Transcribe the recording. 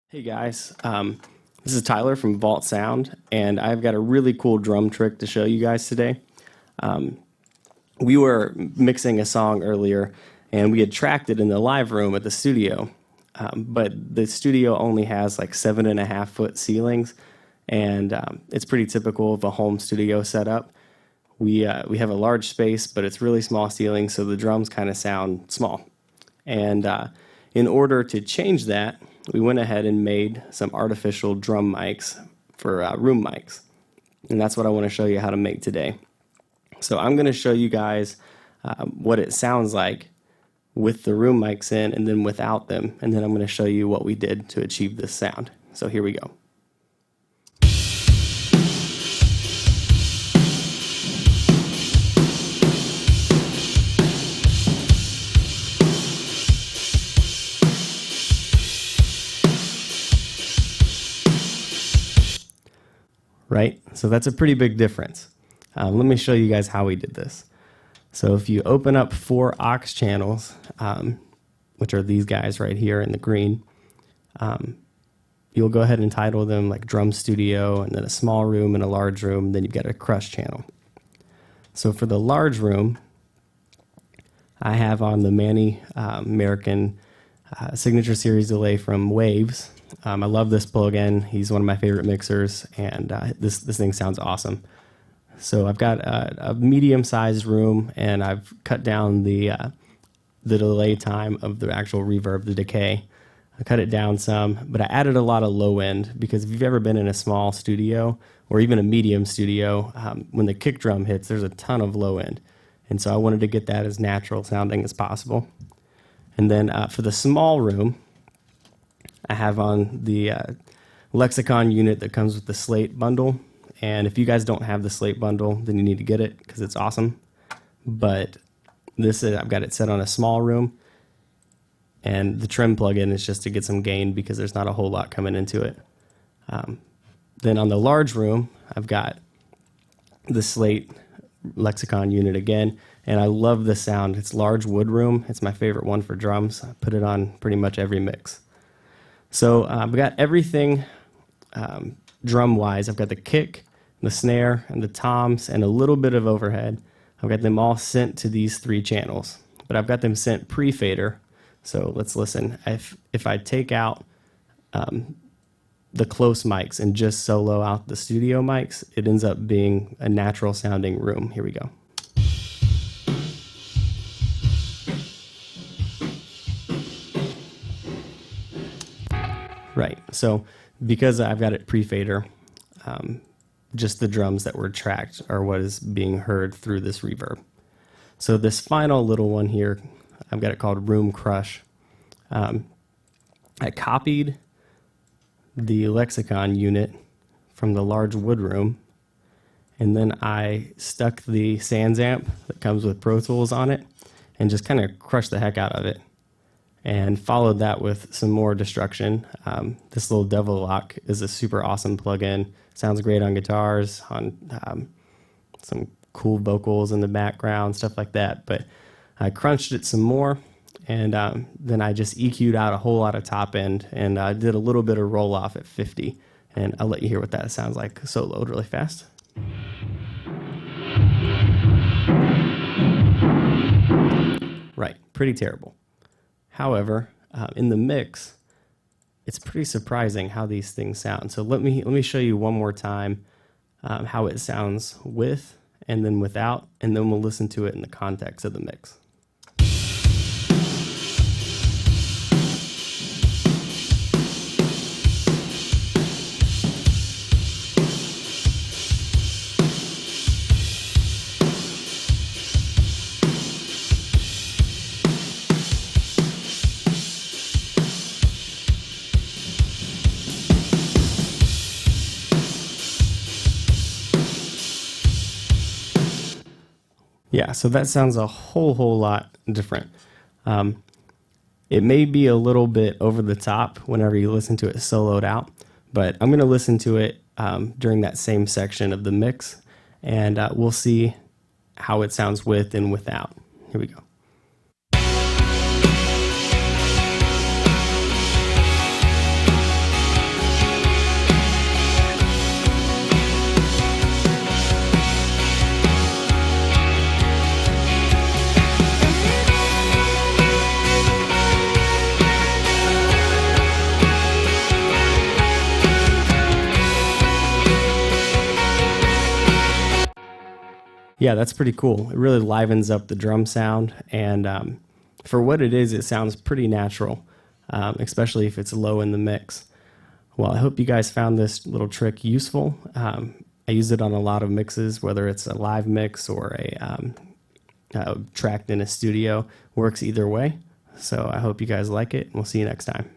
Hey guys, this is Tyler from Vault Sound, and I've got a really cool drum trick to show you guys today. We were mixing a song earlier, and we had tracked it in the live room at the studio, but the studio only has like 7.5-foot ceilings, and it's pretty typical of a home studio setup. We have a large space, but it's really small ceilings, so the drums kind of sound small. And in order to change that, we went ahead and made some artificial drum mics for room mics. And that's what I want to show you how to make today. So I'm going to show you guys what it sounds like with the room mics in and then without them. And then I'm going to show you what we did to achieve this sound. So here we go. Right? So that's a pretty big difference. Let me show you guys how we did this. So if you open up 4 aux channels, which are these guys right here in the green, you'll go ahead and title them like Drum Studio, and then a small room and a large room, and then you've got a crush channel. So for the large room, I have on the Manny American Signature Series delay from Waves. I love this plugin. He's one of my favorite mixers, and this thing sounds awesome. So I've got a medium-sized room, and I've cut down the delay time of the actual reverb, the decay. I cut it down some, but I added a lot of low end because if you've ever been in a small studio or even a medium studio, when the kick drum hits, there's a ton of low end. And so I wanted to get that as natural sounding as possible. And then for the small room, I have on the Lexicon unit that comes with the Slate bundle. And if you guys don't have the Slate bundle, then you need to get it because it's awesome. But this is, I've got it set on a small room. And the trim plugin is just to get some gain because there's not a whole lot coming into it. Then on the large room, I've got the Slate Lexicon unit again. And I love the sound. It's large wood room. It's my favorite one for drums. I put it on pretty much every mix. So I've got everything drum-wise. I've got the kick, the snare, and the toms, and a little bit of overhead. I've got them all sent to these 3 channels, but I've got them sent pre-fader. So let's listen. If I take out the close mics and just solo out the studio mics, it ends up being a natural sounding room. Here we go. Right, so because I've got it pre-fader, just the drums that were tracked are what is being heard through this reverb. So this final little one here, I've got it called Room Crush. I copied the Lexicon unit from the large wood room, and then I stuck the Sans amp that comes with Pro Tools on it and just kind of crushed the heck out of it. And followed that with some more destruction. This little Devil Lock is a super awesome plugin. Sounds great on guitars, on some cool vocals in the background, stuff like that. But I crunched it some more, and then I just EQ'd out a whole lot of top end, and I did a little bit of roll off at 50. And I'll let you hear what that sounds like soloed really fast. Right, pretty terrible. However, in the mix, it's pretty surprising how these things sound. So let me show you one more time how it sounds with and then without, and then we'll listen to it in the context of the mix. Yeah, so that sounds a whole lot different. It may be a little bit over the top whenever you listen to it soloed out, but I'm going to listen to it during that same section of the mix, and we'll see how it sounds with and without. Here we go. Yeah, that's pretty cool. It really livens up the drum sound, and for what it is, it sounds pretty natural, especially if it's low in the mix. Well, I hope you guys found this little trick useful. I use it on a lot of mixes, whether it's a live mix or tracked in a studio. Works either way. So I hope you guys like it, and we'll see you next time.